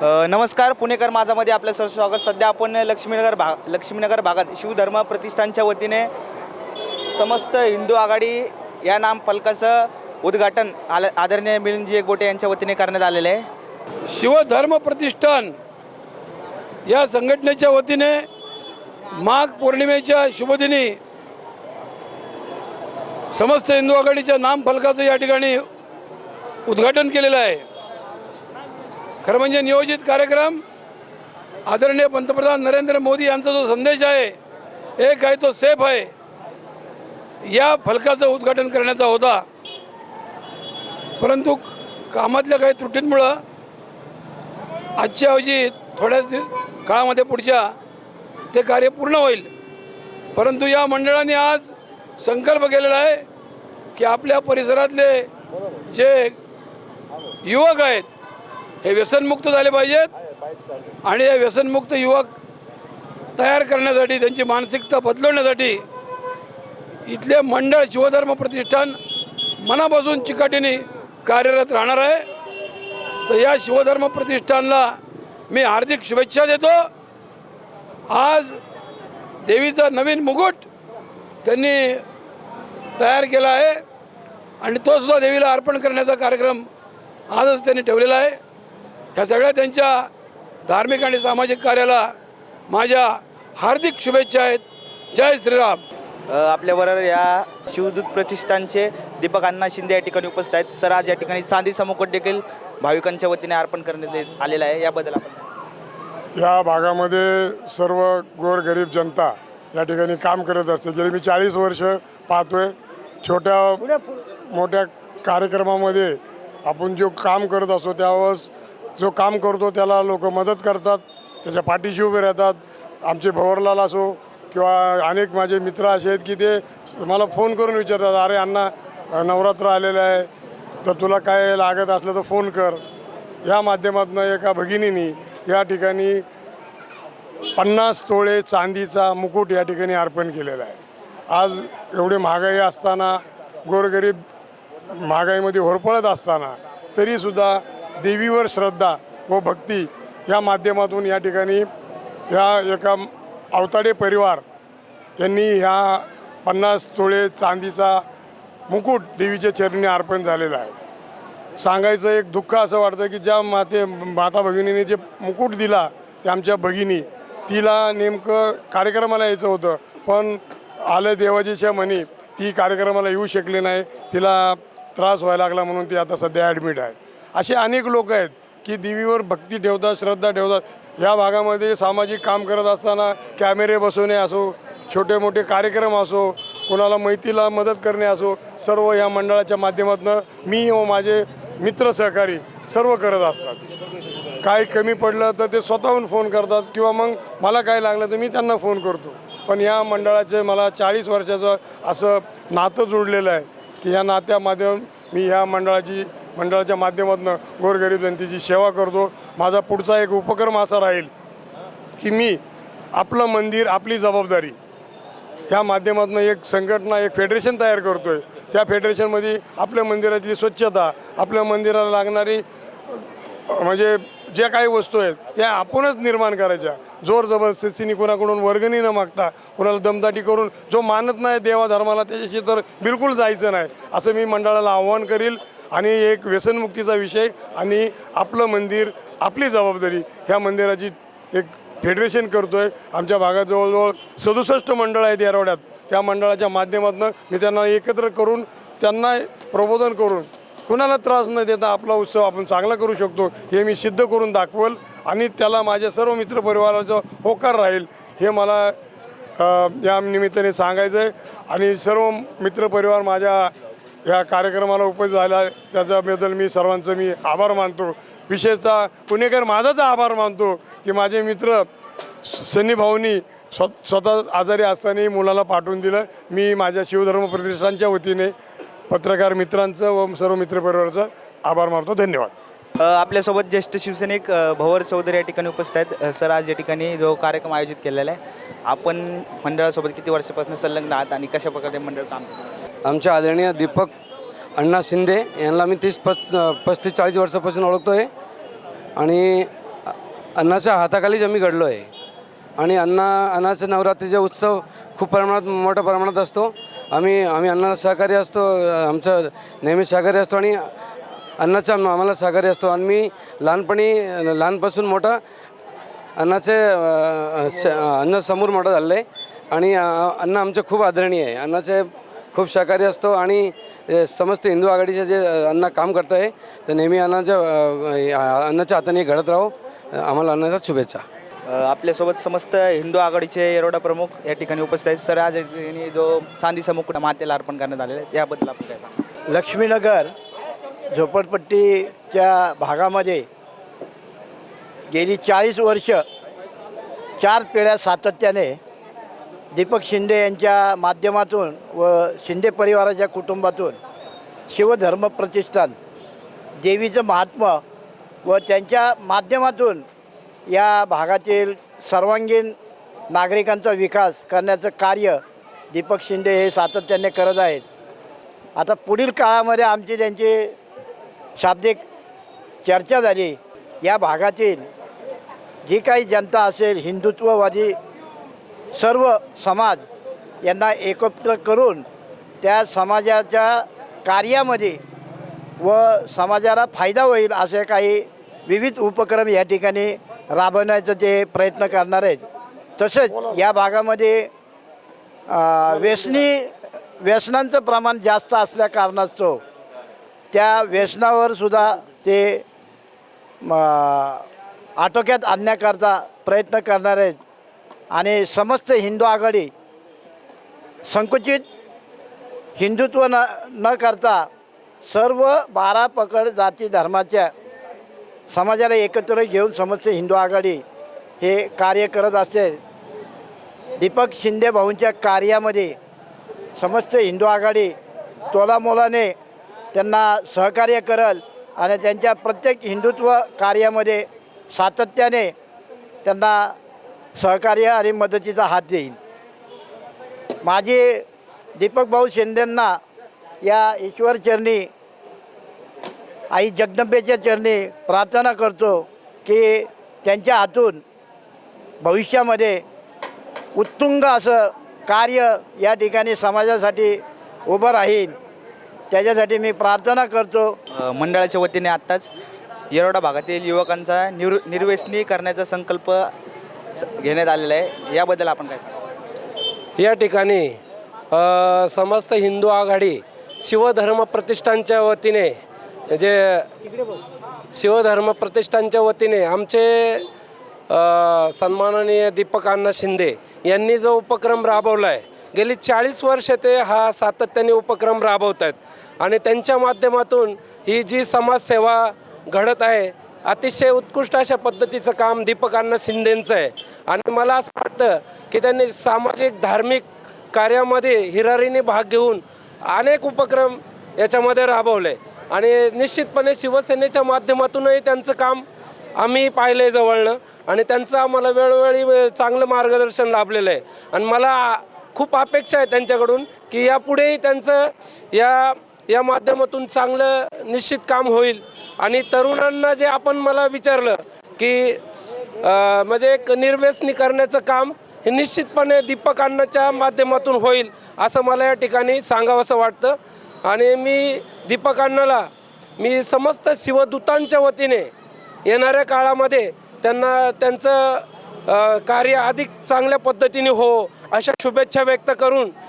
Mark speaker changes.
Speaker 1: नमस्कार, पुणेकर माझामध्ये आपलं सर स्वागत. सध्या आपण लक्ष्मीनगर भागात शिवधर्म प्रतिष्ठानच्या वतीने समस्त हिंदू आघाडी या नाम फलकाचं उद्घाटन आदरणीय मिलिंदजी गोटे यांच्या वतीने करण्यात आलेले आहे.
Speaker 2: शिवधर्म प्रतिष्ठान या संघटनेच्या वतीने माघ पौर्णिमेच्या शुभदिनी समस्त हिंदू आघाडीच्या नाम फलकाचं या ठिकाणी उद्घाटन केलेलं आहे. खरं म्हणजे नियोजित कार्यक्रम आदरणीय पंतप्रधान नरेंद्र मोदी यांचा जो संदेश आहे, एक आहे तो सेफ आहे, या फलकाचं उद्घाटन करण्याचा होता. परंतु कामातल्या काही त्रुटींमुळं आजच्या ऐवजी थोड्या काळामध्ये पुढच्या ते कार्य पूर्ण होईल. परंतु या मंडळाने आज संकल्प केलेला आहे की आपल्या परिसरातले जे युवक आहेत हे व्यसनमुक्त झाले पाहिजेत आणि हे व्यसनमुक्त युवक तयार करण्यासाठी, त्यांची मानसिकता बदलवण्यासाठी इथले मंडळ शिवधर्म प्रतिष्ठान मनापासून चिकाटीने कार्यरत राहणार आहे. तर या शिवधर्म प्रतिष्ठानला मी हार्दिक शुभेच्छा देतो. आज देवीचा नवीन मुकुट त्यांनी तयार केला आहे आणि तो सुद्धा देवीला अर्पण करण्याचा कार्यक्रम आजच त्यांनी ठेवलेला आहे. ह्या सगळ्या त्यांच्या धार्मिक आणि सामाजिक कार्याला माझ्या हार्दिक शुभेच्छा आहेत. जय श्रीराम.
Speaker 1: आपल्याबरोबर या शिवदूत प्रतिष्ठानचे दीपक अण्णा शिंदे या ठिकाणी उपस्थित आहेत. सर, आज या ठिकाणी चांदीचा मुकुट देखील भाविकांच्या वतीने अर्पण करण्यात आलेला आहे, याबद्दल आपण?
Speaker 3: या भागामध्ये सर्व गोरगरीब जनता या ठिकाणी काम करत असते. गेली मी 40 वर्ष पाहतोय. छोट्या मोठ्या कार्यक्रमामध्ये आपण जो काम करत असतो त्यावेळेस जो काम करतो त्याला लोक मदत करतात, त्याच्या पाठीशी उभे राहतात. आमचे भवरलाल असो किंवा अनेक माझे मित्र असे आहेत की ते मला फोन करून विचारतात, अरे अण्णा नवरात्र आलेलं आहे तर तुला काय लागत असलं तर फोन कर. या माध्यमातून एका भगिनीने या ठिकाणी 50 तोळे चांदीचा मुकुट या ठिकाणी अर्पण केलेला आहे. आज एवढी महागाई असताना, गोरगरीब महागाईमध्ये होरपळत असताना तरीसुद्धा देवीवर श्रद्धा व भक्ती या माध्यमातून या ठिकाणी या एका अवताडे परिवार यांनी ह्या 50 तोळे चांदीचा मुकुट देवीच्या चरणी अर्पण झालेला आहे. सांगायचं एक दुःख असं वाटतं की ज्या माता भगिनीने जे मुकुट दिला त्या आमच्या भगिनी, तिला नेमकं कार्यक्रमाला यायचं होतं पण आलं देवाजीच्या मनी, ती कार्यक्रमाला येऊ शकली नाही. तिला त्रास व्हायला लागला म्हणून ती आता सध्या ॲडमिट आहे. असे अनेक लोक आहेत की देवीवर भक्ती ठेवतात, श्रद्धा ठेवतात. या भागामध्ये सामाजिक काम करत असताना कॅमेरे बसवणे असो, छोटे मोठे कार्यक्रम असो, कोणाला मैत्रीला मदत करणे असो, सर्व या मंडळाच्या माध्यमातून मी व माझे मित्र सहकारी सर्व करत असतात. काही कमी पडलं तर ते स्वतःहून फोन करतात किंवा मग मला काय लागलं तर मी त्यांना फोन करतो. पण या मंडळाचे मला 40 वर्षाचं असं नातं जुळलेलं आहे की या नात्यामाध्यम मी ह्या मंडळाच्या माध्यमातून गोरगरीब जनतेची सेवा करतो. माझा पुढचा एक उपक्रम असा राहील की मी आपलं मंदिर आपली जबाबदारी ह्या माध्यमातून एक संघटना, एक फेडरेशन तयार करतो आहे. त्या फेडरेशनमध्ये आपल्या मंदिरातली स्वच्छता, आपल्या मंदिराला लागणारी म्हणजे ज्या काही वस्तू आहेत त्या आपणच निर्माण करायच्या. जोर जबरदस्तीने कोणाकडून वर्गणी न मागता, कोणाला दमदाटी करून, जो मानत नाही देवाधर्माला त्याच्याशी तर बिलकुल जायचं नाही असं मी मंडळाला आव्हान करील. आणि एक व्यसनमुक्तीचा विषय आणि आपलं मंदिर आपली जबाबदारी ह्या मंदिराची एक फेडरेशन करतो आहे. आमच्या भागात जवळजवळ 67 मंडळ आहेत येरवड्यात. त्या मंडळाच्या माध्यमातून मी त्यांना एकत्र करून त्यांना प्रबोधन करून कुणाला त्रास न देता आपला उत्सव आपण चांगला करू शकतो हे मी सिद्ध करून दाखवल. आणि त्याला माझ्या सर्व मित्रपरिवाराचा होकार राहील हे मला या निमित्ताने सांगायचं आहे. आणि सर्व मित्रपरिवार माझ्या या कार्यक्रमाला उपस्थित झाला त्याच्याबद्दल मी सर्वांचं मी आभार मानतो. विशेषतः पुणेकर माझाच आभार मानतो की माझे मित्र सनी भाऊनी स्वतः आजारी असतानाही मुलाला पाठवून दिलं. मी माझ्या शिवधर्म प्रतिष्ठानच्या वतीने पत्रकार मित्रांचं व सर्व मित्रपरिवाराचं आभार मानतो. धन्यवाद.
Speaker 1: आपल्यासोबत ज्येष्ठ शिवसैनिक भवर चौधरी या ठिकाणी उपस्थित आहेत. सर, आज या ठिकाणी जो कार्यक्रम आयोजित केलेला आहे, आपण मंडळासोबत किती वर्षापासून संलग्न आहात आणि कशा प्रकारे मंडळ काम करतं?
Speaker 4: आमच्या आदरणीय दीपक अण्णा शिंदे यांना मी 30-35-40 वर्षापासून ओळखतो आहे आणि अण्णाच्या हाताखालीच आम्ही घडलो आहे आणि अण्णाचे नवरात्रीचे उत्सव खूप मोठ्या प्रमाणात असतो. आम्ही अण्णाला सहकार्य असतो, आमचं नेहमी सहकार्य असतो आणि अण्णाचा आम्हाला सहकार्य असतो. आणि मी लहानपासून मोठा अण्णा समोर मोठा झालेलं आहे आणि अण्णा आमचे खूप आदरणीय आहे. अण्णाचे खूप सहकार्य असतो आणि समस्त हिंदू आघाडीचे जे अण्णा काम करत आहे तर नेहमी अण्णाच्या हाताने घडत राहो. आम्हाला अण्णाच्या शुभेच्छा.
Speaker 1: आपल्यासोबत समस्त हिंदू आघाडीचे येरवडा प्रमुख या ठिकाणी उपस्थित आहेत. सर, आज या ठिकाणी जो चांदीचा मुकुट मातेला अर्पण करण्यात आलेला आहे त्याबद्दल आपण काय सांगा?
Speaker 5: लक्ष्मीनगर झोपडपट्टीच्या भागामध्ये गेली 40 वर्ष 4 पिढ्या सातत्याने दीपक शिंदे यांच्या माध्यमातून व शिंदे परिवाराच्या कुटुंबातून शिवधर्म प्रतिष्ठान, देवीचं महात्म्य व त्यांच्या माध्यमातून या भागातील सर्वांगीण नागरिकांचा विकास करण्याचं कार्य दीपक शिंदे हे सातत्याने करत आहेत. आता पुढील काळामध्ये आमची त्यांची शाब्दिक चर्चा झाली. या भागातील जी काही जनता असेल, हिंदुत्ववादी सर्व समाज यांना एकत्र करून त्या समाजाच्या कार्यामध्ये व समाजाला फायदा होईल असे काही विविध उपक्रम या ठिकाणी राबवण्याचा ते प्रयत्न करणार आहेत. तसेच या भागामध्ये व्यसनांचं प्रमाण जास्त असल्या कारणास्तव त्या व्यसनावर सुद्धा ते आटोक्यात आणण्याकरता प्रयत्न करणार आहेत. आणि समस्त हिंदू आघाडी संकुचित हिंदुत्व न करता सर्व 12 पकड जाती धर्माच्या समाजाला एकत्र घेऊन समस्त हिंदू आघाडी हे कार्य करत असेल. दीपक शिंदे भाऊंच्या कार्यामध्ये समस्त हिंदू आघाडी तोलामोलाने त्यांना सहकार्य करेल आणि त्यांच्या प्रत्येक हिंदुत्व कार्यामध्ये सातत्याने त्यांना सहकार्य आणि मदतीचा हात देईल. माझी दीपक भाऊ शिंदेंना या ईश्वरचरणी, आई जगदंबेच्या चरणी प्रार्थना करतो की त्यांच्या हातून भविष्यामध्ये उत्तुंग असं कार्य या ठिकाणी समाजासाठी उभं राहील. त्याच्यासाठी मी प्रार्थना करतो.
Speaker 1: मंडळाच्या वतीने आत्ताच येरवडा भागातील युवकांचा निर्व्यसनी करण्याचा संकल्प घेण्यात आलेला आहे. याबद्दल आपण काय सांगा?
Speaker 6: या ठिकाणी समस्त हिंदू आघाडी शिवधर्म प्रतिष्ठानच्या वतीने शिवधर्म प्रतिष्ठानच्या वतीने आमचे सन्माननीय दीपक अण्णा शिंदे यांनी जो उपक्रम राबवला आहे, गेली 40 वर्ष ते हा सातत्याने उपक्रम राबवत आहेत आणि त्यांच्या माध्यमातून ही जी समाजसेवा घडत आहे, अतिशय उत्कृष्ट अशा पद्धतीचं काम दीपक अण्णा शिंदेंचं आहे. आणि मला असं वाटतं की त्यांनी सामाजिक धार्मिक कार्यामध्ये हिरारीने भाग घेऊन अनेक उपक्रम याच्यामध्ये राबवले आणि निश्चितपणे शिवसेनेच्या माध्यमातूनही त्यांचं काम आम्ही पाहिलं आहे जवळनं आणि त्यांचं आम्हाला वेळोवेळी चांगलं मार्गदर्शन लाभलेलं आहे. आणि मला खूप अपेक्षा आहे त्यांच्याकडून की यापुढेही त्यांचं या माध्यमातून चांगलं निश्चित काम होईल. आणि तरुणांना जे आपण मला विचारलं की म्हणजे एक निर्व्यसनी करण्याचं काम हे निश्चितपणे दीपक अण्णाच्या माध्यमातून होईल असं मला या ठिकाणी सांगावंसं वाटतं. आणि मी दीपक अण्णाला समस्त शिवदूतांच्या वतीने येणाऱ्या काळामध्ये त्यांना त्यांचं कार्य अधिक चांगल्या पद्धतीने हो अशा शुभेच्छा व्यक्त करून